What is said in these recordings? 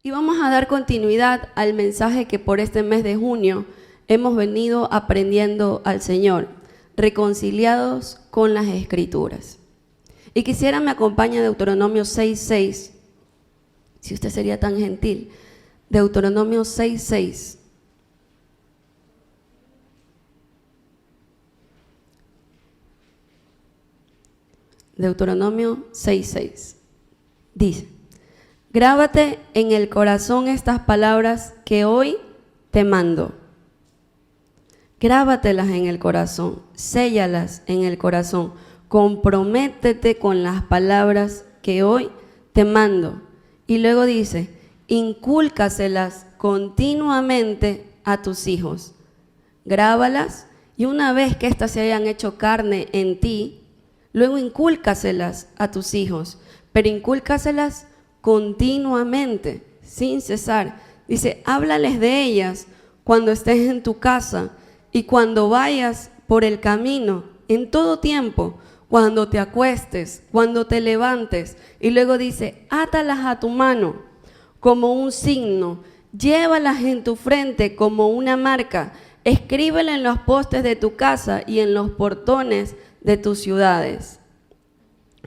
Y vamos a dar continuidad al mensaje que por este mes de junio hemos venido aprendiendo al Señor, reconciliados con las Escrituras. Y quisiera me acompañe Deuteronomio 6:6, si usted sería tan gentil. Deuteronomio 6:6. Deuteronomio 6:6. Dice: grábate en el corazón estas palabras que hoy te mando. Grábatelas en el corazón, séllalas en el corazón. Comprométete con las palabras que hoy te mando. Y luego dice: incúlcaselas continuamente a tus hijos. Grábalas y una vez que éstas se hayan hecho carne en ti, luego incúlcaselas a tus hijos, pero incúlcaselas continuamente, sin cesar. Dice: háblales de ellas cuando estés en tu casa y cuando vayas por el camino, en todo tiempo, cuando te acuestes, cuando te levantes. Y luego dice: átalas a tu mano como un signo, llévalas en tu frente como una marca, escríbela en los postes de tu casa y en los portones de tus ciudades.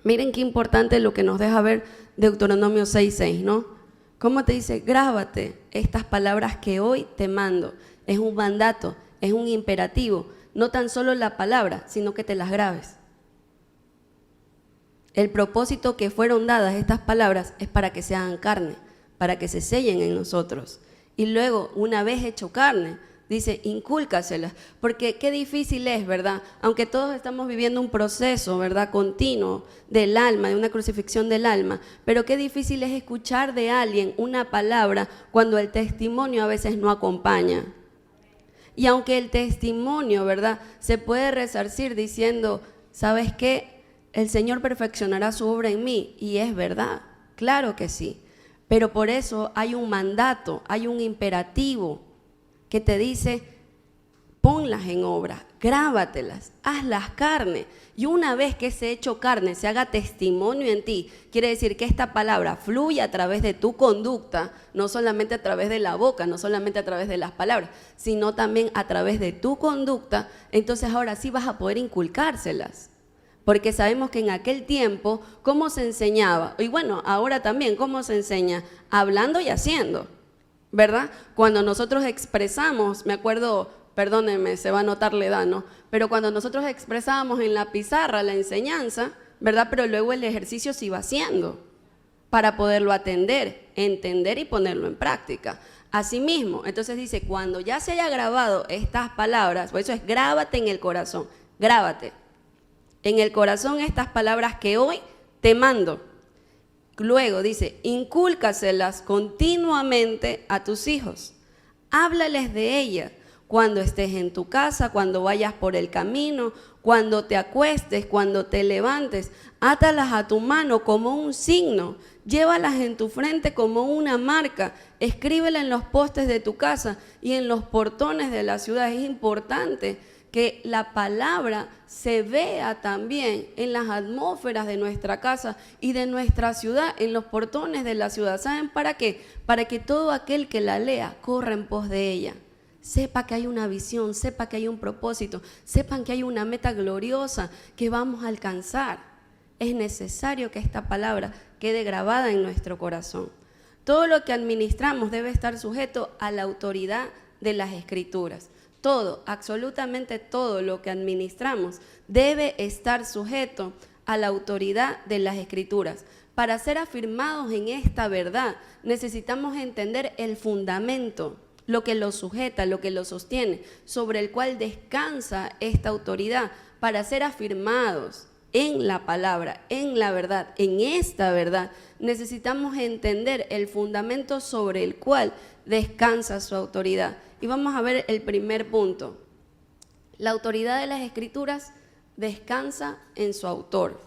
Miren qué importante lo que nos deja ver Deuteronomio 6:6, ¿no? ¿Cómo te dice? Grábate estas palabras que hoy te mando. Es un mandato, es un imperativo. No tan solo la palabra, sino que te las grabes. El propósito que fueron dadas estas palabras es para que se hagan carne, para que se sellen en nosotros. Y luego, una vez hecho carne, dice: incúlcaselas, porque qué difícil es, ¿verdad? Aunque todos estamos viviendo un proceso, ¿verdad?, continuo del alma, de una crucifixión del alma, pero qué difícil es escuchar de alguien una palabra cuando el testimonio a veces no acompaña. Y aunque el testimonio, ¿verdad?, se puede resarcir diciendo: ¿sabes qué? El Señor perfeccionará su obra en mí, y es verdad, claro que sí, pero por eso hay un mandato, hay un imperativo que te dice: ponlas en obra, grábatelas, hazlas carne. Y una vez que ese hecho carne se haga testimonio en ti, quiere decir que esta palabra fluye a través de tu conducta, no solamente a través de la boca, no solamente a través de las palabras, sino también a través de tu conducta. Entonces ahora sí vas a poder inculcárselas. Porque sabemos que en aquel tiempo, ¿cómo se enseñaba? Y bueno, ahora también, ¿cómo se enseña? Hablando y haciendo, ¿verdad? Cuando nosotros expresamos, me acuerdo, perdónenme, se va a notar la edad, ¿no? Pero cuando nosotros expresábamos en la pizarra la enseñanza, ¿verdad? Pero luego el ejercicio se iba haciendo para poderlo atender, entender y ponerlo en práctica. Asimismo, entonces dice: cuando ya se haya grabado estas palabras, por eso es grábate en el corazón, grábate en el corazón estas palabras que hoy te mando. Luego dice: incúlcaselas continuamente a tus hijos. Háblales de ellas cuando estés en tu casa, cuando vayas por el camino, cuando te acuestes, cuando te levantes. Átalas a tu mano como un signo. Llévalas en tu frente como una marca. Escríbela en los postes de tu casa y en los portones de la ciudad. Es importante que la palabra se vea también en las atmósferas de nuestra casa y de nuestra ciudad, en los portones de la ciudad. ¿Saben para qué? Para que todo aquel que la lea corra en pos de ella. Sepa que hay una visión, sepa que hay un propósito, sepan que hay una meta gloriosa que vamos a alcanzar. Es necesario que esta palabra quede grabada en nuestro corazón. Todo lo que administramos debe estar sujeto a la autoridad de las Escrituras. Todo, absolutamente todo lo que administramos debe estar sujeto a la autoridad de las Escrituras. Para ser afirmados en esta verdad, necesitamos entender el fundamento, lo que lo sujeta, lo que lo sostiene, sobre el cual descansa esta autoridad. Para ser afirmados en la palabra, en la verdad, en esta verdad, necesitamos entender el fundamento sobre el cual descansa su autoridad. Y vamos a ver el primer punto. La autoridad de las Escrituras descansa en su autor.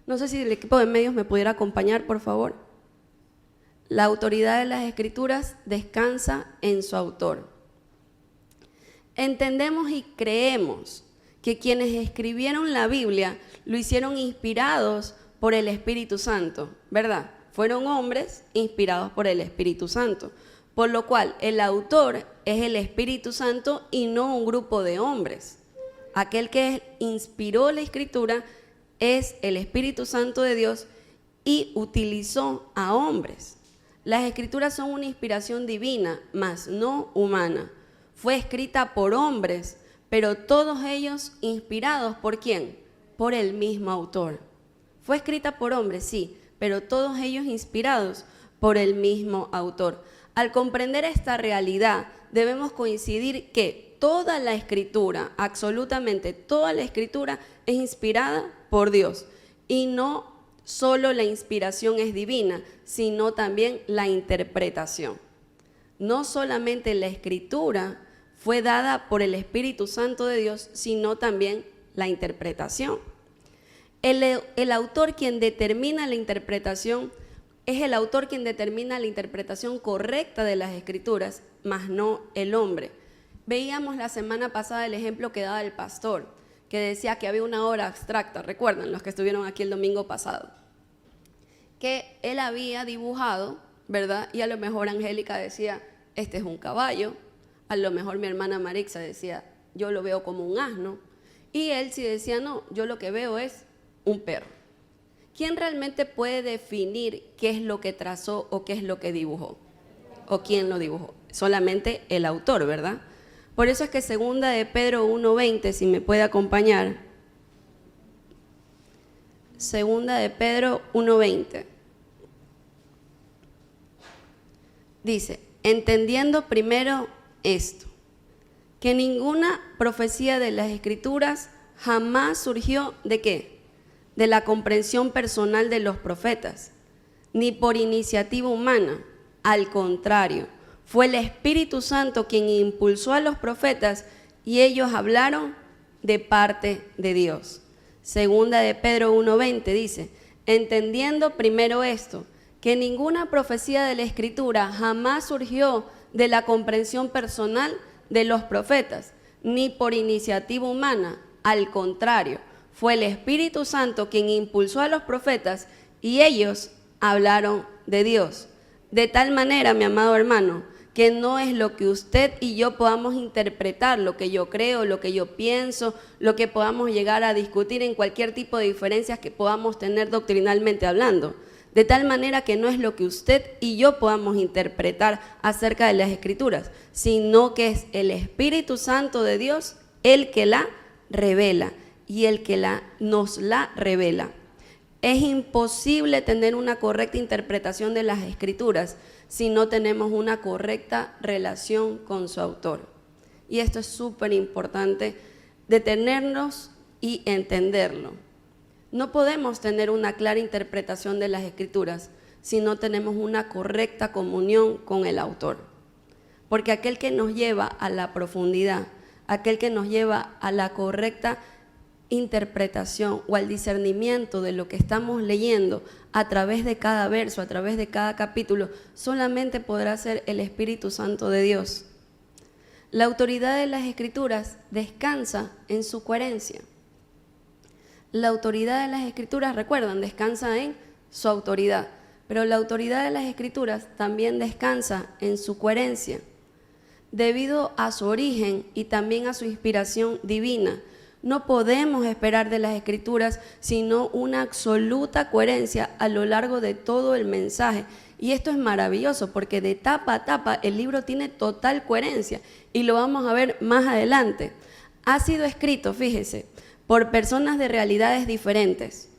No sé si el equipo de medios me pudiera acompañar, por favor. La autoridad de las Escrituras descansa en su autor. Entendemos y creemos que quienes escribieron la Biblia lo hicieron inspirados por el Espíritu Santo, ¿verdad? fueron hombres inspirados por el Espíritu Santo, por lo cual el autor es el Espíritu Santo y no un grupo de hombres. Aquel que inspiró la Escritura es el Espíritu Santo de Dios y utilizó a hombres. Las Escrituras son una inspiración divina, mas no humana. Fue escrita por hombres, pero todos ellos inspirados ¿por quién? Por el mismo autor. Fue escrita por hombres, sí, pero todos ellos inspirados por el mismo autor. Al comprender esta realidad, debemos coincidir que toda la Escritura, absolutamente toda la Escritura es inspirada por Dios. Y no solo la inspiración es divina, sino también la interpretación. No solamente la Escritura fue dada por el Espíritu Santo de Dios, sino también la interpretación. El autor quien determina la interpretación es el autor quien determina la interpretación correcta de las Escrituras, mas no el hombre. Veíamos la semana pasada el ejemplo que daba el pastor, que decía que había una obra abstracta, recuerdan los que estuvieron aquí el domingo pasado, que él había dibujado, ¿verdad? Y a lo mejor Angélica decía, este es un caballo, a lo mejor mi hermana Marixa decía, yo lo veo como un asno, y él sí decía, no, yo lo que veo es un perro. ¿Quién realmente puede definir qué es lo que trazó o qué es lo que dibujó? ¿O quién lo dibujó? Solamente el autor, ¿verdad? Por eso es que segunda de Pedro 1:20, si me puede acompañar. Segunda de Pedro 1:20. Dice, entendiendo primero esto, que ninguna profecía de las Escrituras jamás surgió ¿de qué? De la comprensión personal de los profetas, ni por iniciativa humana. Al contrario, fue el Espíritu Santo quien impulsó a los profetas y ellos hablaron de parte de Dios. Segunda de Pedro 1:20 dice, entendiendo primero esto, que ninguna profecía de la Escritura jamás surgió de la comprensión personal de los profetas, ni por iniciativa humana. Al contrario, fue el Espíritu Santo quien impulsó a los profetas y ellos hablaron de Dios. De tal manera, mi amado hermano, que no es lo que usted y yo podamos interpretar, lo que yo creo, lo que yo pienso, lo que podamos llegar a discutir en cualquier tipo de diferencias que podamos tener doctrinalmente hablando. De tal manera que no es lo que usted y yo podamos interpretar acerca de las Escrituras, sino que es el Espíritu Santo de Dios el que la revela y el que nos la revela. Es imposible tener una correcta interpretación de las Escrituras si no tenemos una correcta relación con su autor. Y esto es súper importante, detenernos y entenderlo. No podemos tener una clara interpretación de las Escrituras si no tenemos una correcta comunión con el autor. Porque aquel que nos lleva a la profundidad, aquel que nos lleva a la correcta interpretación o al discernimiento de lo que estamos leyendo a través de cada verso, a través de cada capítulo, solamente podrá ser el Espíritu Santo de Dios. La autoridad de las Escrituras descansa en su coherencia. La autoridad de las Escrituras, recuerdan, descansa en su autoridad, pero la autoridad de las Escrituras también descansa en su coherencia. Debido a su origen y también a su inspiración divina, no podemos esperar de las Escrituras sino una absoluta coherencia a lo largo de todo el mensaje. Y esto es maravilloso porque de tapa a tapa el libro tiene total coherencia y lo vamos a ver más adelante. Ha sido escrito, fíjese, por personas de realidades diferentes,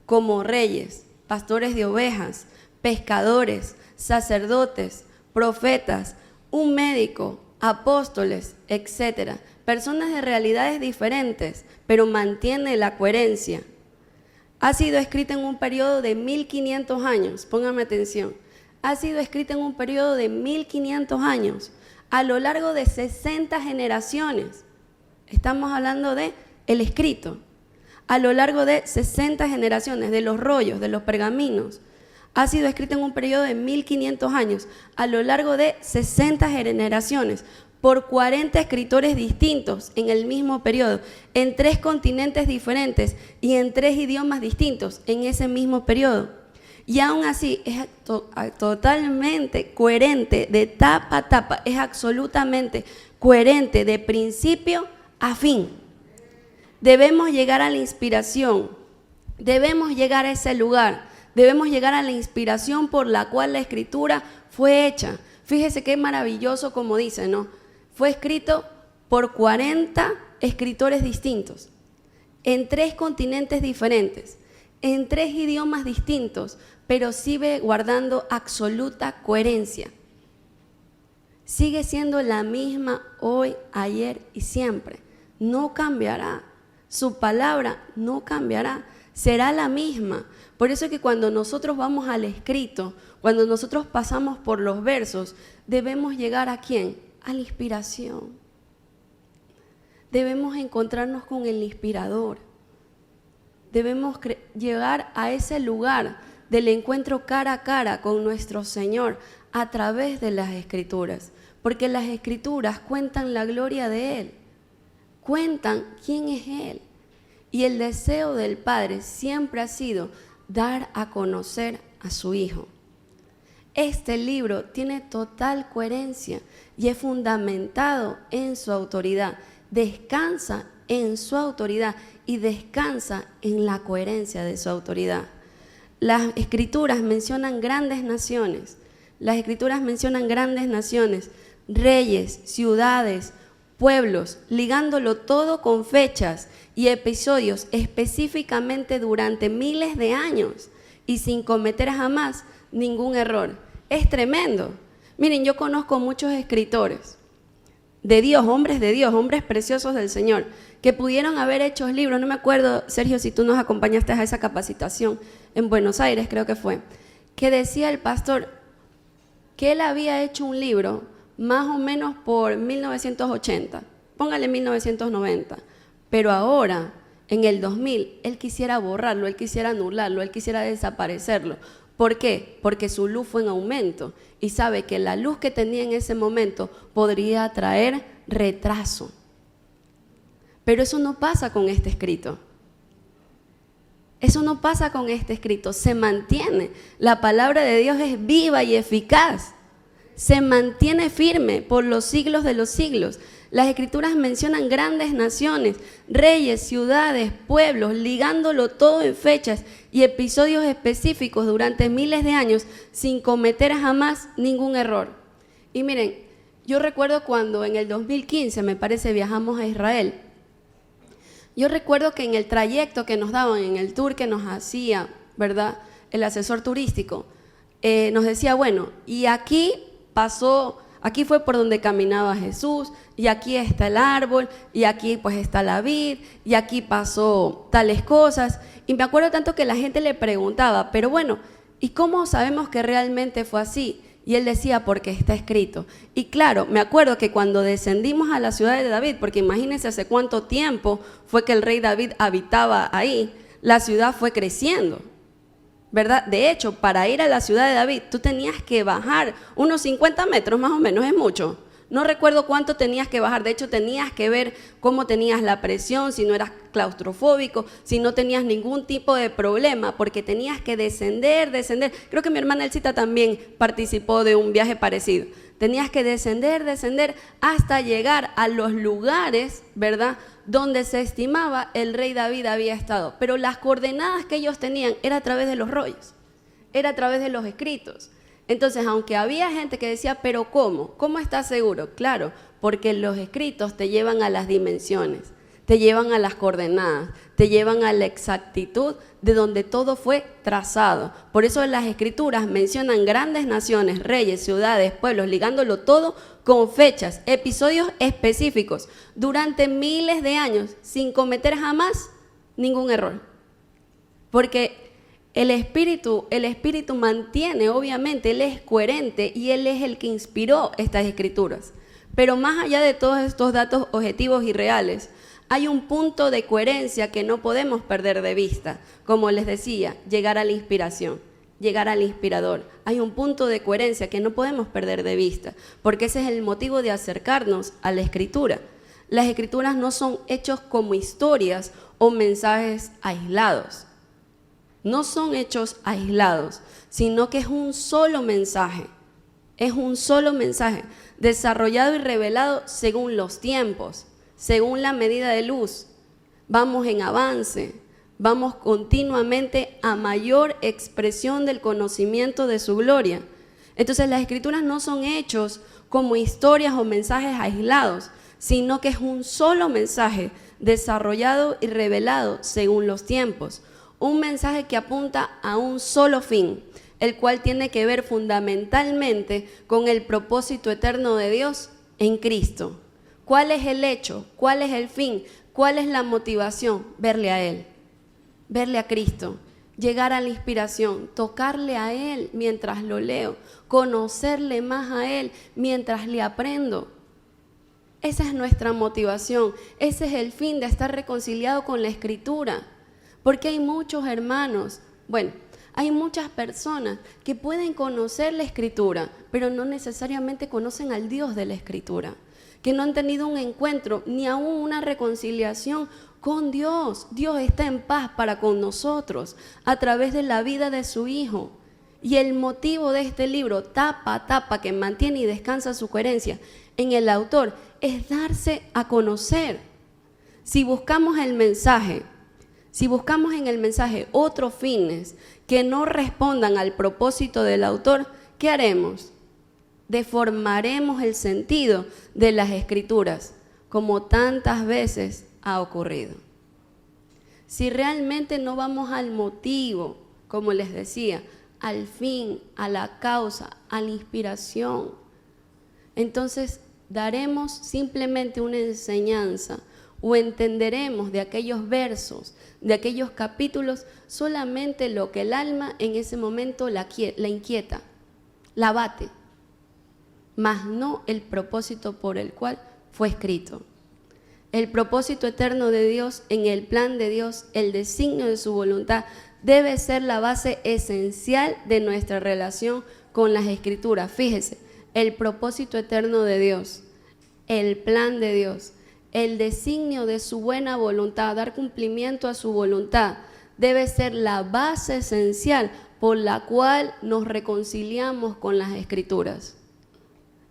como reyes, pastores de ovejas, pescadores, sacerdotes, profetas, un médico, apóstoles, etcétera. Personas de realidades diferentes, pero mantiene la coherencia. Ha sido escrita en un periodo de 1500 años, póngame atención. Ha sido escrita en un periodo de 1500 años, a lo largo de 60 generaciones. Estamos hablando de el escrito. A lo largo de 60 generaciones, de los rollos, de los pergaminos. Ha sido escrita en un periodo de 1500 años, a lo largo de 60 generaciones, por 40 escritores distintos en el mismo periodo, en 3 continentes diferentes y en 3 idiomas distintos en ese mismo periodo. Y aún así es totalmente coherente de tapa a tapa, es absolutamente coherente de principio a fin. Debemos llegar a la inspiración, debemos llegar a ese lugar, debemos llegar a la inspiración por la cual la Escritura fue hecha. Fíjese qué maravilloso como dice, ¿no? Fue escrito por 40 escritores distintos, en 3 continentes diferentes, en 3 idiomas distintos, pero sigue guardando absoluta coherencia. Sigue siendo la misma hoy, ayer y siempre. No cambiará. Su palabra no cambiará. Será la misma. Por eso es que cuando nosotros vamos al escrito, cuando nosotros pasamos por los versos, debemos llegar ¿a quién? A la inspiración. Debemos encontrarnos con el inspirador. Debemos llegar a ese lugar del encuentro cara a cara con nuestro Señor a través de las Escrituras, porque las Escrituras cuentan la gloria de Él, cuentan quién es Él, y el deseo del Padre siempre ha sido dar a conocer a su Hijo. Este libro tiene total coherencia y es fundamentado en su autoridad, descansa en su autoridad y descansa en la coherencia de su autoridad. Las Escrituras mencionan grandes naciones, reyes, ciudades, pueblos, ligándolo todo con fechas y episodios específicamente durante miles de años y sin cometer jamás ningún error. Es tremendo. Miren, yo conozco muchos escritores de Dios, hombres preciosos del Señor, que pudieron haber hecho libros. No me acuerdo, Sergio, si tú nos acompañaste a esa capacitación en Buenos Aires, creo que fue, que decía el pastor que él había hecho un libro más o menos por 1980, póngale 1990, pero ahora, en el 2000, él quisiera borrarlo, él quisiera anularlo, él quisiera desaparecerlo. ¿Por qué? Porque su luz fue en aumento y sabe que la luz que tenía en ese momento podría traer retraso. Pero eso no pasa con este escrito. Eso no pasa con este escrito, se mantiene. La palabra de Dios es viva y eficaz. Se mantiene firme por los siglos de los siglos. Las Escrituras mencionan grandes naciones, reyes, ciudades, pueblos, ligándolo todo en fechas y episodios específicos durante miles de años sin cometer jamás ningún error. Y miren, yo recuerdo cuando en el 2015, me parece, viajamos a Israel. Yo recuerdo que en el trayecto que nos daban, en el tour que nos hacía, ¿verdad?, el asesor turístico, nos decía, bueno, y aquí fue por donde caminaba Jesús, y aquí está el árbol, y aquí pues está la vid, y aquí pasó tales cosas. Y me acuerdo tanto que la gente le preguntaba, pero bueno, ¿y cómo sabemos que realmente fue así? Y él decía, porque está escrito. Y claro, me acuerdo que cuando descendimos a la ciudad de David, porque imagínense hace cuánto tiempo fue que el rey David habitaba ahí, la ciudad fue creciendo, ¿verdad? De hecho, para ir a la ciudad de David, tú tenías que bajar unos 50 metros más o menos, es mucho. No recuerdo cuánto tenías que bajar, de hecho tenías que ver cómo tenías la presión, si no eras claustrofóbico, si no tenías ningún tipo de problema, porque tenías que descender. Creo que mi hermana Elcita también participó de un viaje parecido. Tenías que descender hasta llegar a los lugares, ¿verdad?, donde se estimaba el rey David había estado. Pero las coordenadas que ellos tenían era a través de los rollos, era a través de los escritos. Entonces, aunque había gente que decía, ¿pero cómo? ¿Cómo estás seguro? Claro, porque los escritos te llevan a las dimensiones, te llevan a las coordenadas, te llevan a la exactitud de donde todo fue trazado. Por eso las Escrituras mencionan grandes naciones, reyes, ciudades, pueblos, ligándolo todo con fechas, episodios específicos, durante miles de años, sin cometer jamás ningún error. Porque el Espíritu mantiene, obviamente, Él es coherente y Él es el que inspiró estas Escrituras. Pero más allá de todos estos datos objetivos y reales, hay un punto de coherencia que no podemos perder de vista. Como les decía, llegar a la inspiración, llegar al inspirador. Hay un punto de coherencia que no podemos perder de vista, porque ese es el motivo de acercarnos a la Escritura. Las Escrituras no son hechos como historias o mensajes aislados. no son hechos aislados, sino que es un solo mensaje. Es un solo mensaje, desarrollado y revelado según los tiempos, según la medida de luz. Vamos en avance, vamos continuamente a mayor expresión del conocimiento de su gloria. Entonces las Escrituras no son hechos como historias o mensajes aislados, sino que es un solo mensaje desarrollado y revelado según los tiempos. Un mensaje que apunta a un solo fin, el cual tiene que ver fundamentalmente con el propósito eterno de Dios en Cristo. ¿Cuál es el hecho? ¿Cuál es el fin? ¿Cuál es la motivación? Verle a Él, verle a Cristo, llegar a la inspiración, tocarle a Él mientras lo leo, conocerle más a Él mientras le aprendo. Esa es nuestra motivación, ese es el fin de estar reconciliado con la Escritura, porque hay muchos hermanos, hay muchas personas que pueden conocer la Escritura, pero no necesariamente conocen al Dios de la Escritura, que no han tenido un encuentro ni aún una reconciliación con Dios. Dios está en paz para con nosotros a través de la vida de su Hijo. Y el motivo de este libro, tapa a tapa, que mantiene y descansa su coherencia en el autor, es darse a conocer. Si buscamos en el mensaje otros fines que no respondan al propósito del autor, ¿qué haremos? Deformaremos el sentido de las Escrituras, como tantas veces ha ocurrido. Si realmente no vamos al motivo, como les decía, al fin, a la causa, a la inspiración, entonces daremos simplemente una enseñanza o entenderemos de aquellos versos, de aquellos capítulos, solamente lo que el alma en ese momento la inquieta, la bate, mas no el propósito por el cual fue escrito. El propósito eterno de Dios, en el plan de Dios, el designio de su voluntad, debe ser la base esencial de nuestra relación con las Escrituras. Fíjese, el propósito eterno de Dios, el plan de Dios, el designio de su buena voluntad, dar cumplimiento a su voluntad, debe ser la base esencial por la cual nos reconciliamos con las Escrituras.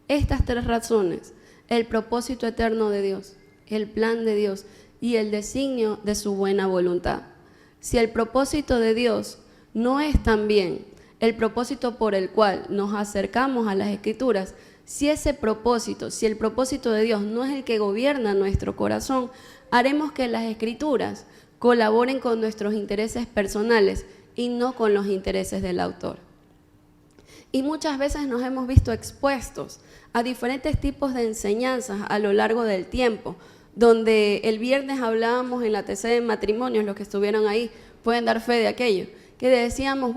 Estas tres razones, el propósito eterno de Dios, el plan de Dios y el designio de su buena voluntad. Si el propósito de Dios no es también el propósito por el cual nos acercamos a las Escrituras, si el propósito de Dios no es el que gobierna nuestro corazón, haremos que las Escrituras colaboren con nuestros intereses personales y no con los intereses del autor. Y muchas veces nos hemos visto expuestos a diferentes tipos de enseñanzas a lo largo del tiempo, donde el viernes hablábamos en la TC de matrimonios, los que estuvieron ahí pueden dar fe de aquello, que decíamos,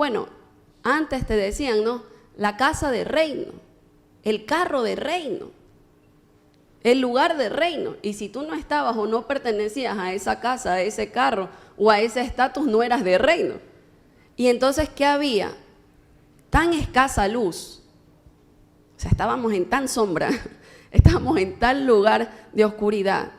antes te decían, ¿no? La casa de reino, el carro de reino, el lugar de reino, y si tú no estabas o no pertenecías a esa casa, a ese carro o a ese estatus, no eras de reino. Y entonces, ¿qué había? Tan escasa luz, o sea, estábamos en tan sombra, estábamos en tal lugar de oscuridad,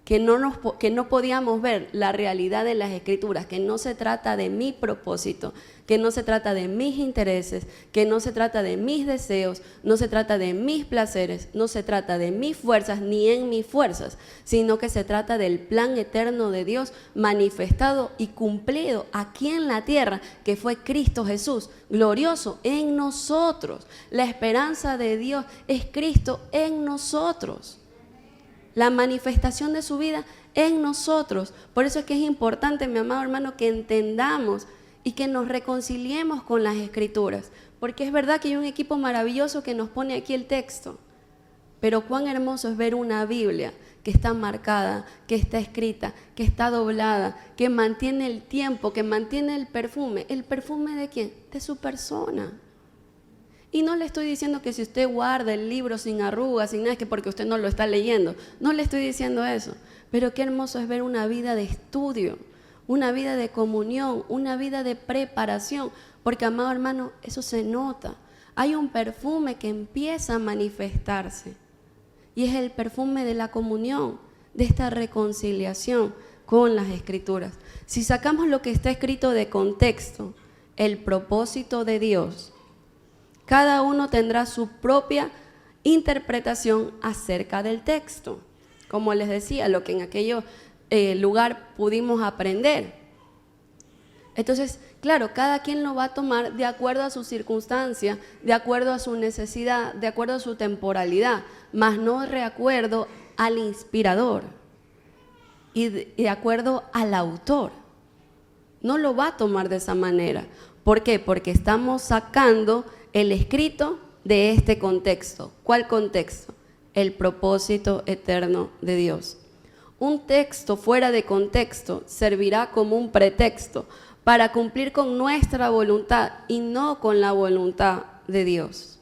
que no podíamos ver la realidad de las Escrituras, que no se trata de mi propósito, que no se trata de mis intereses, que no se trata de mis deseos, no se trata de mis placeres, no se trata de mis fuerzas ni en mis fuerzas, sino que se trata del plan eterno de Dios manifestado y cumplido aquí en la tierra, que fue Cristo Jesús, glorioso en nosotros. La esperanza de Dios es Cristo en nosotros. La manifestación de su vida en nosotros. Por eso es que es importante, mi amado hermano, que entendamos y que nos reconciliemos con las Escrituras. Porque es verdad que hay un equipo maravilloso que nos pone aquí el texto. Pero cuán hermoso es ver una Biblia que está marcada, que está escrita, que está doblada, que mantiene el tiempo, que mantiene el perfume. ¿El perfume de quién? De su persona. Y no le estoy diciendo que si usted guarda el libro sin arrugas, sin nada, es que porque usted no lo está leyendo. No le estoy diciendo eso. Pero qué hermoso es ver una vida de estudio, una vida de comunión, una vida de preparación. Porque, amado hermano, eso se nota. Hay un perfume que empieza a manifestarse. Y es el perfume de la comunión, de esta reconciliación. con las Escrituras. Si sacamos lo que está escrito de contexto, el propósito de Dios, cada uno tendrá su propia interpretación acerca del texto. Como les decía, lo que en aquel lugar pudimos aprender. Entonces, claro, cada quien lo va a tomar de acuerdo a su circunstancia, de acuerdo a su necesidad, de acuerdo a su temporalidad, mas no de acuerdo al inspirador y de acuerdo al autor. No lo va a tomar de esa manera. ¿Por qué? Porque estamos sacando el escrito de este contexto. ¿Cuál contexto? El propósito eterno de Dios. Un texto fuera de contexto servirá como un pretexto para cumplir con nuestra voluntad y no con la voluntad de Dios.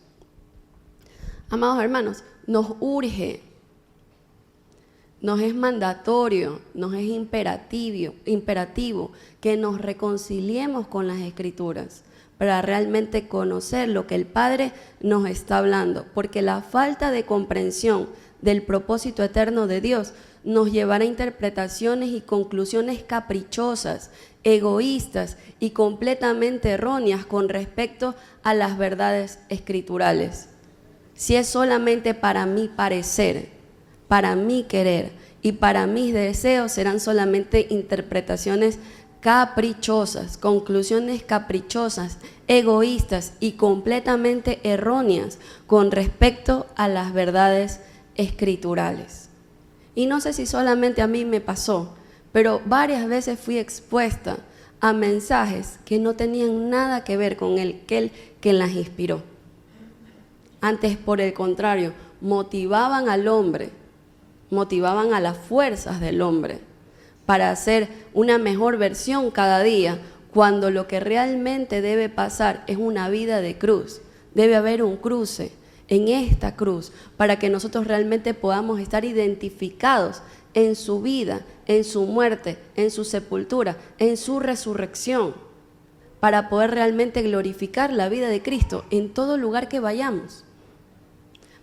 Amados hermanos, nos urge, nos es mandatorio, nos es imperativo que nos reconciliemos con las Escrituras para realmente conocer lo que el Padre nos está hablando, porque la falta de comprensión del propósito eterno de Dios nos llevará a interpretaciones y conclusiones caprichosas, egoístas y completamente erróneas con respecto a las verdades escriturales. Si es solamente para mi parecer, para mi querer y para mis deseos, serán solamente interpretaciones caprichosas, conclusiones caprichosas, egoístas y completamente erróneas con respecto a las verdades escriturales. Y no sé si solamente a mí me pasó, pero varias veces fui expuesta a mensajes que no tenían nada que ver con aquel que las inspiró. Antes, por el contrario, motivaban al hombre, motivaban a las fuerzas del hombre para hacer una mejor versión cada día, cuando lo que realmente debe pasar es una vida de cruz. Debe haber un cruce en esta cruz para que nosotros realmente podamos estar identificados en su vida, en su muerte, en su sepultura, en su resurrección, para poder realmente glorificar la vida de Cristo en todo lugar que vayamos,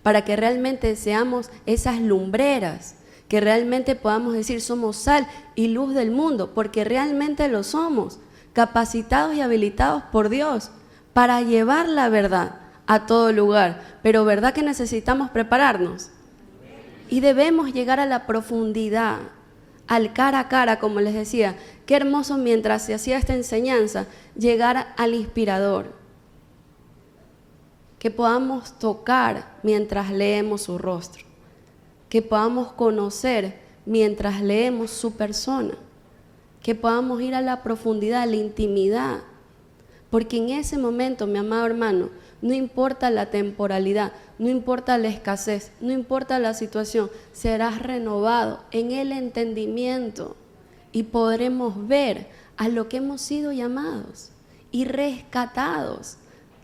para que realmente seamos esas lumbreras, que realmente podamos decir somos sal y luz del mundo, porque realmente lo somos, capacitados y habilitados por Dios para llevar la verdad a todo lugar. Pero ¿verdad que necesitamos prepararnos? Y debemos llegar a la profundidad, al cara a cara, como les decía. Qué hermoso mientras se hacía esta enseñanza, llegar al inspirador. Que podamos tocar mientras leemos su rostro. Que podamos conocer mientras leemos su persona. Que podamos ir a la profundidad, a la intimidad. Porque en ese momento, mi amado hermano, no importa la temporalidad, no importa la escasez, no importa la situación, serás renovado en el entendimiento y podremos ver a lo que hemos sido llamados y rescatados.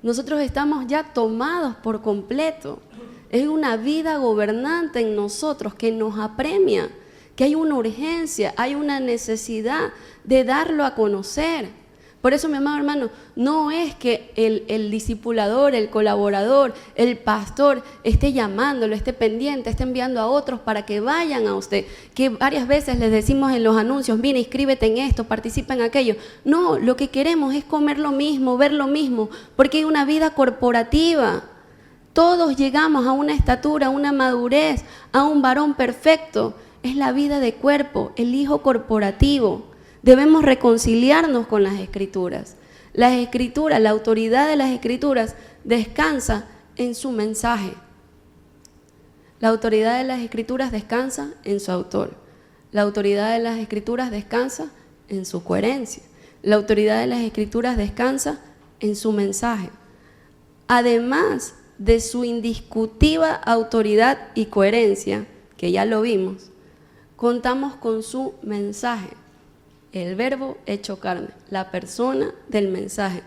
Nosotros estamos ya tomados por completo. Es una vida gobernante en nosotros que nos apremia, que hay una urgencia, hay una necesidad de darlo a conocer. Por eso, mi amado hermano, no es que el discipulador, el colaborador, el pastor esté llamándolo, esté pendiente, esté enviando a otros para que vayan a usted. Que varias veces les decimos en los anuncios, mira, inscríbete en esto, participa en aquello. No, lo que queremos es comer lo mismo, ver lo mismo, porque hay una vida corporativa. Todos llegamos a una estatura, a una madurez, a un varón perfecto. Es la vida de cuerpo, el hijo corporativo. Debemos reconciliarnos con las Escrituras. Las Escrituras, la autoridad de las Escrituras descansa en su mensaje. La autoridad de las Escrituras descansa en su autor. La autoridad de las Escrituras descansa en su coherencia. La autoridad de las Escrituras descansa en su mensaje. Además de su indiscutible autoridad y coherencia, que ya lo vimos, contamos con su mensaje. El verbo hecho carne, la persona del mensaje,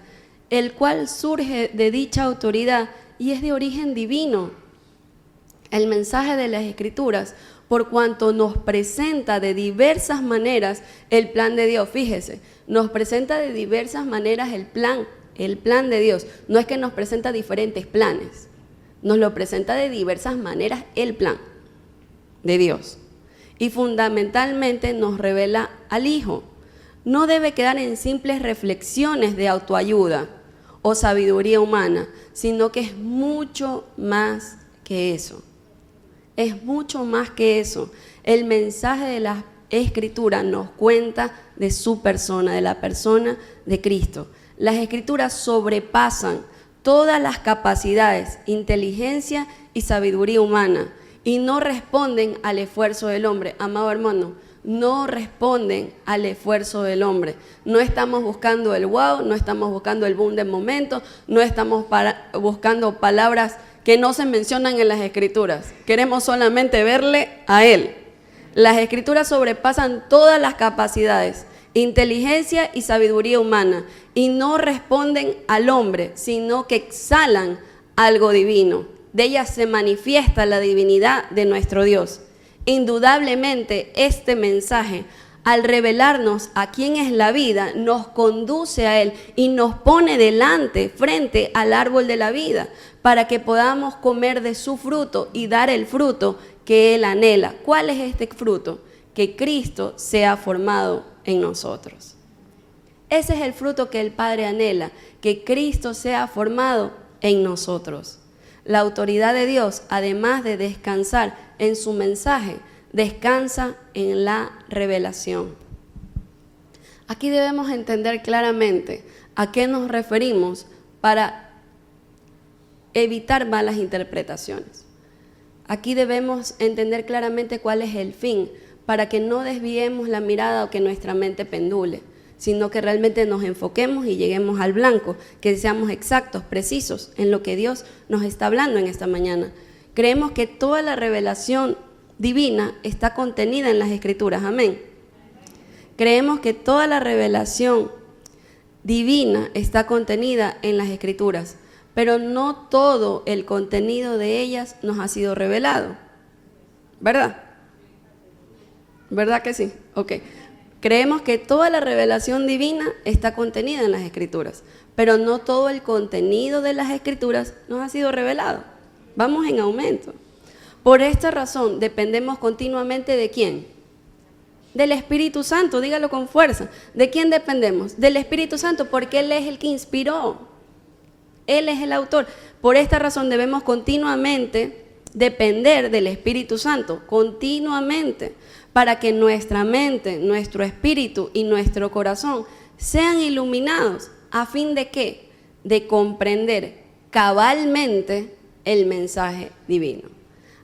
el cual surge de dicha autoridad y es de origen divino. El mensaje de las Escrituras, por cuanto nos presenta de diversas maneras el plan de Dios. Fíjese, nos presenta de diversas maneras el plan de Dios. No es que nos presenta diferentes planes, nos lo presenta de diversas maneras el plan de Dios. y fundamentalmente nos revela al Hijo. No debe quedar en simples reflexiones de autoayuda o sabiduría humana, sino que es mucho más que eso. Es mucho más que eso. El mensaje de la Escritura nos cuenta de su persona, de la persona de Cristo. Las Escrituras sobrepasan todas las capacidades, inteligencia y sabiduría humana y no responden al esfuerzo del hombre. Amado hermano, no responden al esfuerzo del hombre. No estamos buscando el wow, no estamos buscando el boom del momento, no estamos buscando palabras que no se mencionan en las Escrituras. Queremos solamente verle a Él. Las Escrituras sobrepasan todas las capacidades, inteligencia y sabiduría humana, y no responden al hombre, sino que exhalan algo divino. De ellas se manifiesta la divinidad de nuestro Dios. Indudablemente, este mensaje, al revelarnos a quién es la vida, nos conduce a Él y nos pone delante, frente al árbol de la vida, para que podamos comer de su fruto y dar el fruto que Él anhela. ¿Cuál es este fruto? Que Cristo sea formado en nosotros. Ese es el fruto que el Padre anhela, que Cristo sea formado en nosotros. La autoridad de Dios, además de descansar en su mensaje, descansa en la revelación. Aquí debemos entender claramente a qué nos referimos para evitar malas interpretaciones. Aquí debemos entender claramente cuál es el fin, para que no desviemos la mirada o que nuestra mente pendule, sino que realmente nos enfoquemos y lleguemos al blanco, que seamos exactos, precisos en lo que Dios nos está hablando en esta mañana. Creemos que toda la revelación divina está contenida en las Escrituras, amén. Creemos que toda la revelación divina está contenida en las Escrituras, pero no todo el contenido de ellas nos ha sido revelado, ¿verdad? ¿Verdad que sí? Ok. Creemos que toda la revelación divina está contenida en las Escrituras, pero no todo el contenido de las Escrituras nos ha sido revelado. Vamos en aumento. Por esta razón dependemos continuamente ¿de quién? Del Espíritu Santo, dígalo con fuerza. ¿De quién dependemos? Del Espíritu Santo, porque Él es el que inspiró. Él es el autor. Por esta razón debemos continuamente depender del Espíritu Santo, continuamente, para que nuestra mente, nuestro espíritu y nuestro corazón sean iluminados. ¿A fin de qué? De comprender cabalmente el mensaje divino.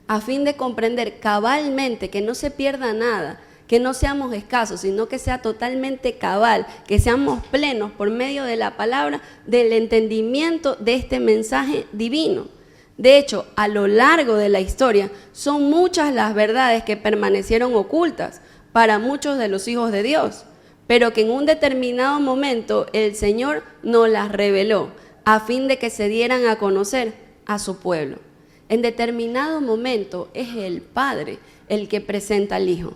A fin de comprender cabalmente, que no se pierda nada, que no seamos escasos, sino que sea totalmente cabal, que seamos plenos por medio de la palabra, del entendimiento de este mensaje divino. De hecho, a lo largo de la historia, son muchas las verdades que permanecieron ocultas para muchos de los hijos de Dios, pero que en un determinado momento el Señor nos las reveló, a fin de que se dieran a conocer a su pueblo. En determinado momento es el Padre el que presenta al Hijo.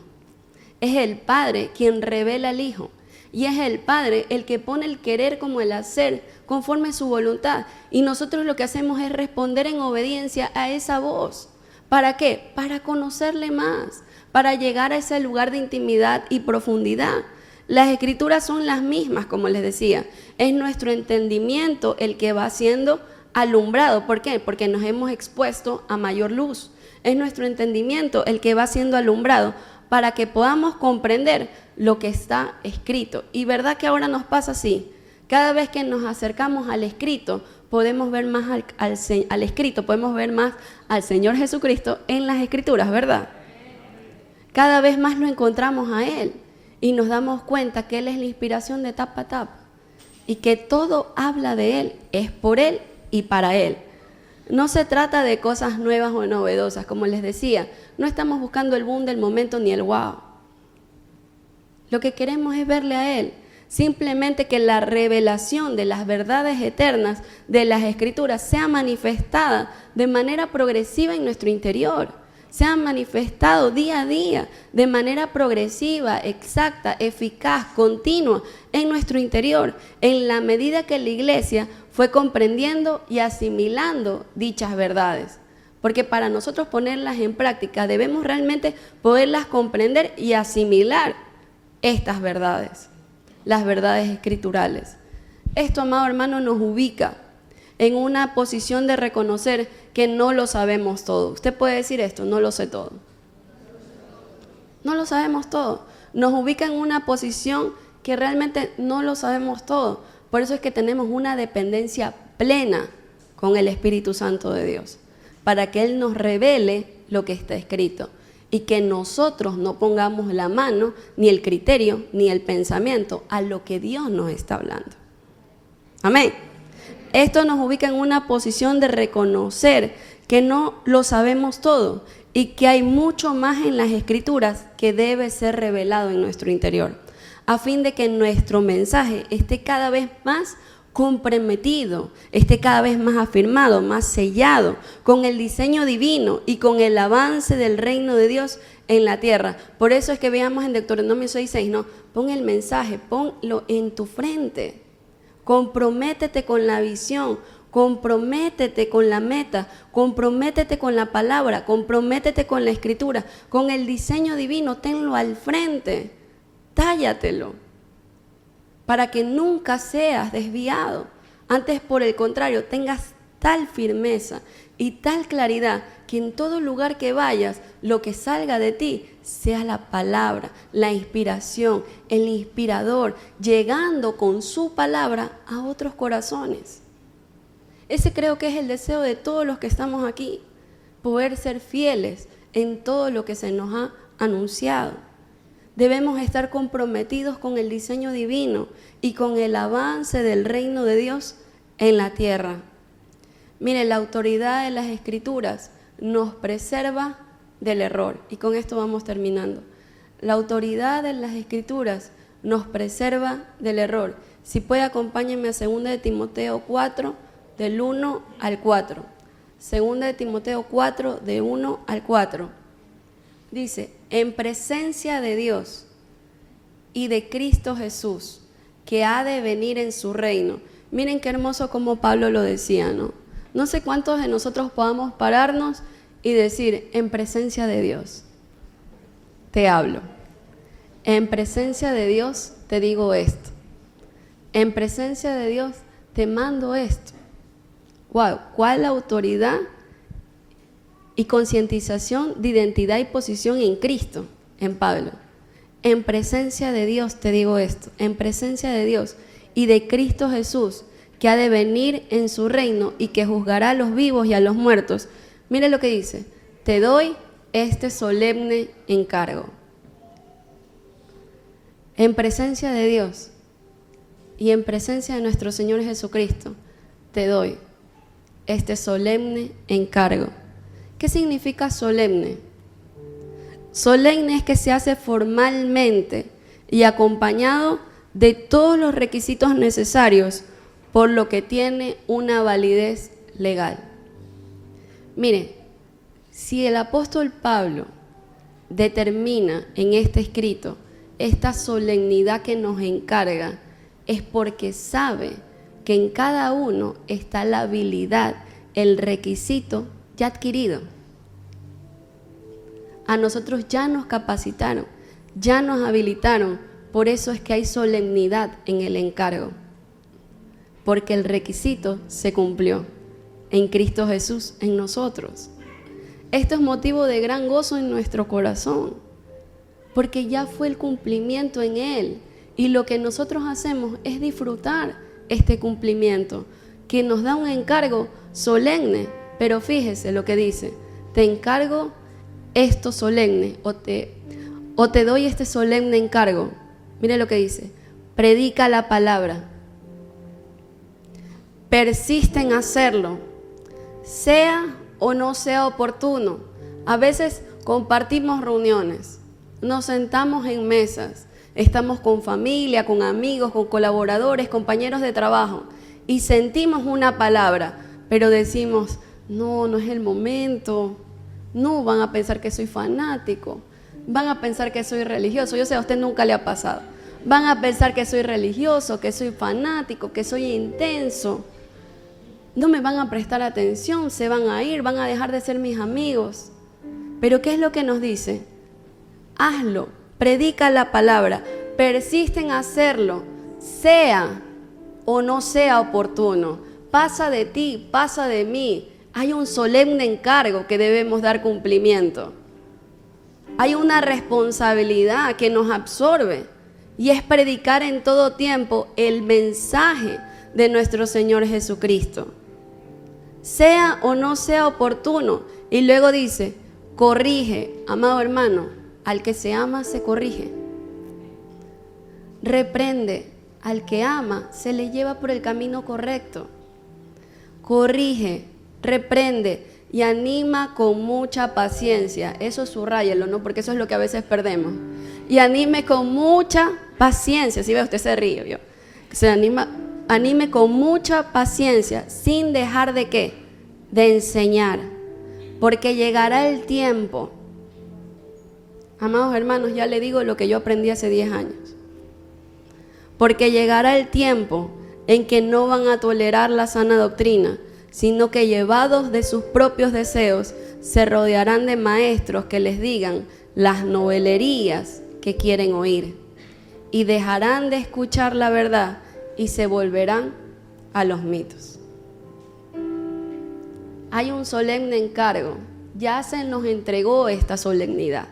Es el Padre quien revela al Hijo. Y es el Padre el que pone el querer como el hacer conforme a su voluntad. Y nosotros lo que hacemos es responder en obediencia a esa voz. ¿Para qué? Para conocerle más, para llegar a ese lugar de intimidad y profundidad. Las Escrituras son las mismas, como les decía. Es nuestro entendimiento el que va siendo alumbrado. ¿Por qué? Porque nos hemos expuesto a mayor luz. Es nuestro entendimiento el que va siendo alumbrado para que podamos comprender lo que está escrito. Y verdad que ahora nos pasa así. Cada vez que nos acercamos al escrito, podemos ver más al escrito, podemos ver más al Señor Jesucristo en las Escrituras, ¿verdad? Cada vez más lo encontramos a Él y nos damos cuenta que Él es la inspiración de tapa a tapa y que todo habla de Él, es por Él y para Él. No se trata de cosas nuevas o novedosas, como les decía, no estamos buscando el boom del momento ni el wow. Lo que queremos es verle a Él, simplemente que la revelación de las verdades eternas de las Escrituras sea manifestada de manera progresiva en nuestro interior, sea manifestado día a día, de manera progresiva, exacta, eficaz, continua en nuestro interior, en la medida que la iglesia fue comprendiendo y asimilando dichas verdades. Porque para nosotros ponerlas en práctica debemos realmente poderlas comprender y asimilar estas verdades, las verdades escriturales. Esto, amado hermano, nos ubica en una posición de reconocer que no lo sabemos todo. Usted puede decir esto: no lo sé todo. No lo sabemos todo. Nos ubica en una posición que realmente no lo sabemos todo. Por eso es que tenemos una dependencia plena con el Espíritu Santo de Dios, para que Él nos revele lo que está escrito y que nosotros no pongamos la mano, ni el criterio, ni el pensamiento a lo que Dios nos está hablando. Amén. Esto nos ubica en una posición de reconocer que no lo sabemos todo y que hay mucho más en las Escrituras que debe ser revelado en nuestro interior, a fin de que nuestro mensaje esté cada vez más comprometido, esté cada vez más afirmado, más sellado con el diseño divino y con el avance del reino de Dios en la tierra. Por eso es que veamos en Deuteronomio 6:6, ¿no? Pon el mensaje, ponlo en tu frente. Comprométete con la visión, comprométete con la meta, comprométete con la palabra, comprométete con la escritura, con el diseño divino, tenlo al frente, tállatelo, para que nunca seas desviado. Antes, por el contrario, tengas tal firmeza y tal claridad que en todo lugar que vayas, lo que salga de ti sea la palabra, la inspiración, el inspirador, llegando con su palabra a otros corazones. Ese creo que es el deseo de todos los que estamos aquí, poder ser fieles en todo lo que se nos ha anunciado. Debemos estar comprometidos con el diseño divino y con el avance del reino de Dios en la tierra. Mire, la autoridad de las Escrituras nos preserva del error. Y con esto vamos terminando. La autoridad de las Escrituras nos preserva del error. Si puede, acompáñenme a 2 de Timoteo 4, del 1 al 4. 2 de Timoteo 4, de 1 al 4. Dice: en presencia de Dios y de Cristo Jesús, que ha de venir en su reino. Miren qué hermoso como Pablo lo decía, ¿no? No sé cuántos de nosotros podamos pararnos y decir: en presencia de Dios te hablo, en presencia de Dios te digo esto, en presencia de Dios te mando esto. Wow, ¿cuál autoridad y concientización de identidad y posición en Cristo, en Pablo? En presencia de Dios te digo esto, en presencia de Dios y de Cristo Jesús, que ha de venir en su reino y que juzgará a los vivos y a los muertos. Mire lo que dice: te doy este solemne encargo. En presencia de Dios y en presencia de nuestro Señor Jesucristo, te doy este solemne encargo. ¿Qué significa solemne? Solemne es que se hace formalmente y acompañado de todos los requisitos necesarios, por lo que tiene una validez legal. Mire, si el apóstol Pablo determina en este escrito esta solemnidad que nos encarga, es porque sabe que en cada uno está la habilidad, el requisito ya adquirido. A nosotros ya nos capacitaron, ya nos habilitaron, por eso es que hay solemnidad en el encargo, porque el requisito se cumplió en Cristo Jesús, en nosotros. Esto es motivo de gran gozo en nuestro corazón, porque ya fue el cumplimiento en Él, y lo que nosotros hacemos es disfrutar este cumplimiento, que nos da un encargo solemne. Pero fíjese lo que dice: te encargo esto solemne, o te doy este solemne encargo. Mire lo que dice: predica la palabra, persiste en hacerlo, sea o no sea oportuno. A veces compartimos reuniones, nos sentamos en mesas, estamos con familia, con amigos, con colaboradores, compañeros de trabajo, y sentimos una palabra, pero decimos: no es el momento, no, van a pensar que soy fanático, van a pensar que soy religioso. Yo sé, a usted nunca le ha pasado. Van a pensar que soy religioso, que soy fanático, que soy intenso. no me van a prestar atención, se van a ir, van a dejar de ser mis amigos. Pero ¿qué es lo que nos dice? Hazlo, predica la palabra, persiste en hacerlo, sea o no sea oportuno. Pasa de ti, pasa de mí. Hay un solemne encargo que debemos dar cumplimiento. Hay una responsabilidad que nos absorbe y es predicar en todo tiempo el mensaje de nuestro Señor Jesucristo. Sea o no sea oportuno. Y luego dice, corrige, amado hermano, al que se ama se corrige. Reprende, al que ama se le lleva por el camino correcto. Corrige, reprende y anima con mucha paciencia. Eso subráyelo, ¿no? Porque eso es lo que a veces perdemos. Y anime con mucha paciencia. Si ve, usted se ríe, ¿vio? Anime con mucha paciencia, sin dejar de ¿qué? De enseñar. Porque llegará el tiempo. Amados hermanos, ya le digo lo que yo aprendí hace 10 años. Porque llegará el tiempo en que no van a tolerar la sana doctrina, sino que llevados de sus propios deseos, se rodearán de maestros que les digan las novelerías que quieren oír, y dejarán de escuchar la verdad y se volverán a los mitos. Hay un solemne encargo, ya se nos entregó esta solemnidad,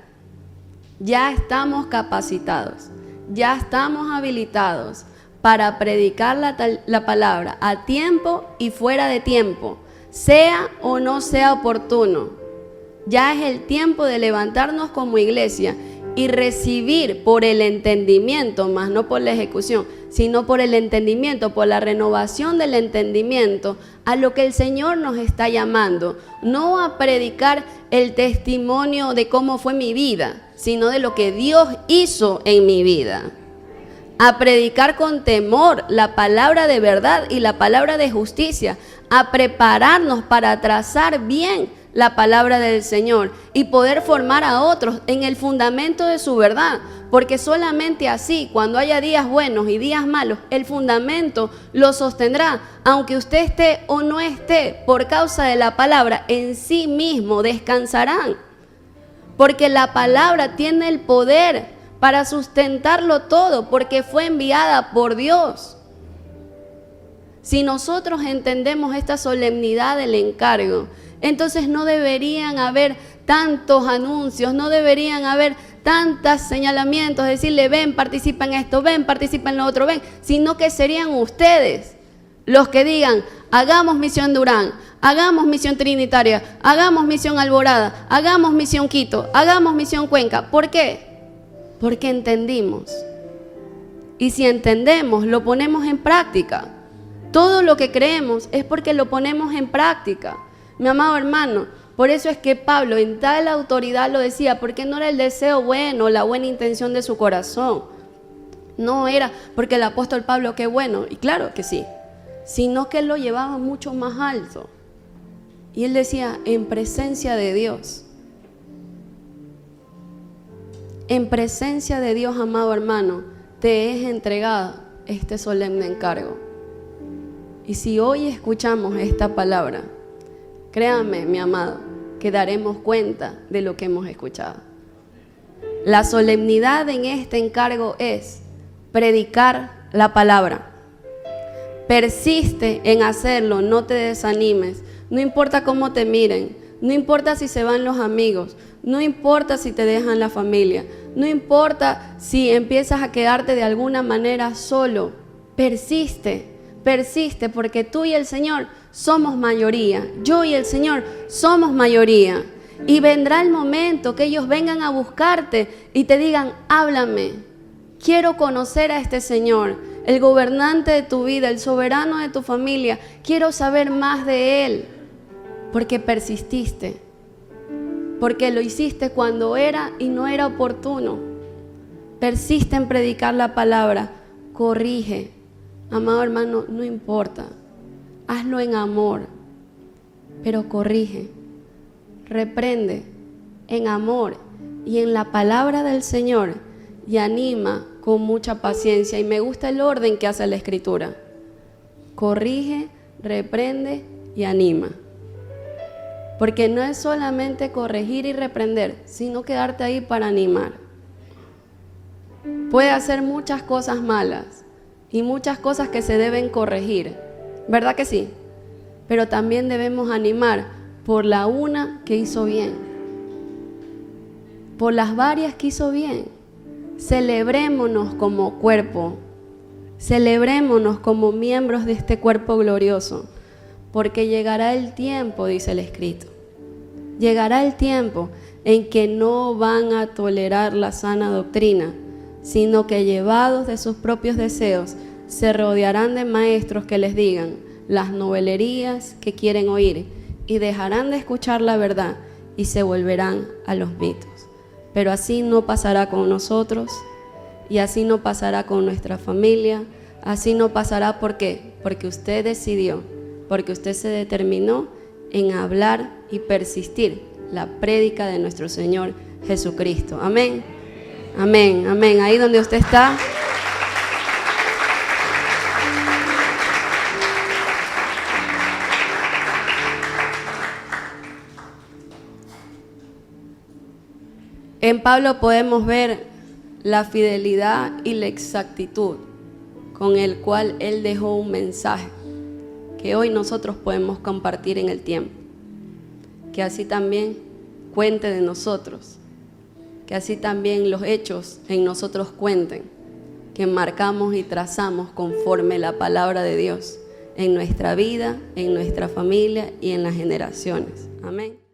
ya estamos capacitados, ya estamos habilitados para predicar la palabra a tiempo y fuera de tiempo, sea o no sea oportuno. Ya es el tiempo de levantarnos como iglesia y recibir por el entendimiento, más no por la ejecución, sino por el entendimiento, por la renovación del entendimiento, a lo que el Señor nos está llamando. No a predicar el testimonio de cómo fue mi vida, sino de lo que Dios hizo en mi vida. A predicar con temor la palabra de verdad y la palabra de justicia, a prepararnos para trazar bien la palabra del Señor y poder formar a otros en el fundamento de su verdad, porque solamente así, cuando haya días buenos y días malos, el fundamento lo sostendrá, aunque usted esté o no esté, por causa de la palabra, en sí mismo descansarán, porque la palabra tiene el poder para sustentarlo todo, porque fue enviada por Dios. Si nosotros entendemos esta solemnidad del encargo, entonces no deberían haber tantos anuncios, no deberían haber tantos señalamientos, decirle ven, participa en esto, ven, participa en lo otro, ven, sino que serían ustedes los que digan, hagamos misión Durán, hagamos misión Trinitaria, hagamos misión Alborada, hagamos misión Quito, hagamos misión Cuenca. ¿Por qué? Porque entendimos. Y si entendemos, lo ponemos en práctica. Todo lo que creemos es porque lo ponemos en práctica. Mi amado hermano, por eso es que Pablo en tal autoridad lo decía, porque no era el deseo bueno, la buena intención de su corazón. No era porque el apóstol Pablo, qué bueno, y claro que sí, sino que él lo llevaba mucho más alto. Y él decía, en presencia de Dios. En presencia de Dios, amado hermano, te es entregado este solemne encargo. Y si hoy escuchamos esta palabra, créame, mi amado, que daremos cuenta de lo que hemos escuchado. La solemnidad en este encargo es predicar la palabra. Persiste en hacerlo, no te desanimes. No importa cómo te miren, no importa si se van los amigos, no importa si te dejan la familia, no importa si empiezas a quedarte de alguna manera solo. Persiste, persiste, porque tú y el Señor somos mayoría. Yo y el Señor somos mayoría. Y vendrá el momento que ellos vengan a buscarte y te digan, háblame, quiero conocer a este Señor, el gobernante de tu vida, el soberano de tu familia, quiero saber más de Él, porque persististe, porque lo hiciste cuando era y no era oportuno. Persiste en predicar la palabra, corrige, amado hermano, no importa, hazlo en amor, pero corrige. Reprende en amor y en la palabra del Señor y anima con mucha paciencia. Y me gusta el orden que hace la Escritura. Corrige, reprende y anima. Porque no es solamente corregir y reprender, sino quedarte ahí para animar. Puede hacer muchas cosas malas y muchas cosas que se deben corregir, ¿verdad que sí? Pero también debemos animar por la una que hizo bien, por las varias que hizo bien. Celebrémonos como cuerpo, celebrémonos como miembros de este cuerpo glorioso, porque llegará el tiempo, dice el escrito, llegará el tiempo en que no van a tolerar la sana doctrina, sino que llevados de sus propios deseos, se rodearán de maestros que les digan las novelerías que quieren oír y dejarán de escuchar la verdad y se volverán a los mitos. Pero así no pasará con nosotros y así no pasará con nuestra familia, así no pasará. ¿Por qué? Porque usted decidió, porque usted se determinó en hablar y persistir la prédica de nuestro Señor Jesucristo. Amén. Amén, amén. Ahí donde usted está. En Pablo podemos ver la fidelidad y la exactitud con el cual él dejó un mensaje que hoy nosotros podemos compartir en el tiempo. Que así también cuente de nosotros, que así también los hechos en nosotros cuenten, que marcamos y trazamos conforme la palabra de Dios en nuestra vida, en nuestra familia y en las generaciones. Amén.